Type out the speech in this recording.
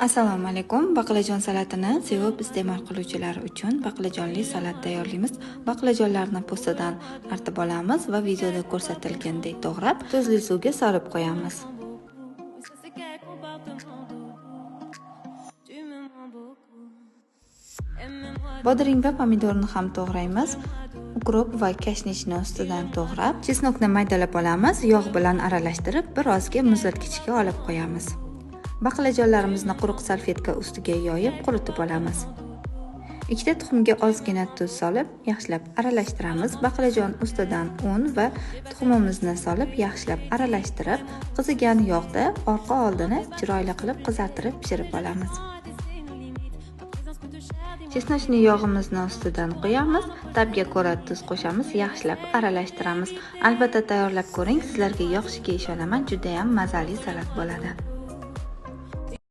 Assalomu alaykum. Baqlajon salatini sevib iste'mol qiluvchilar uchun baqlajonli salat tayyorlaymiz. Baqlajonlarni po'stidan artib olamiz va videoda ko'rsatilgandek to'g'rab, tuzli suvga solib qo'yamiz. Bodring va pomidorni ham to'g'raymiz. Ukrop va kashnishni ustidan to'g'rab, chesnokni maydalab olamiz. Yog' bilan aralashtirib, birozga muzlatgichga olib qo'yamiz. Baqlajonlarimizni quruq salfetka ustiga yoyib quritib olamiz. Ikkita tuxumga ozgina tuz solib, yaxshilab aralashtiramiz. Baqlajon ustidan un va tuxumimizni solib, yaxshilab aralashtirib, qizigan yog'da orqa oldini chiroyli qilib qizartirib pishirib olamiz. Chesnochni yog'imizni ustidan qo'yamiz. Tabga ko'ra tuz qo'shamiz, yaxshilab aralashtiramiz. Albatta tayyorlab ko'ring, sizlarga yoqishiga ishonaman. Juda ham mazali salat bo'ladi.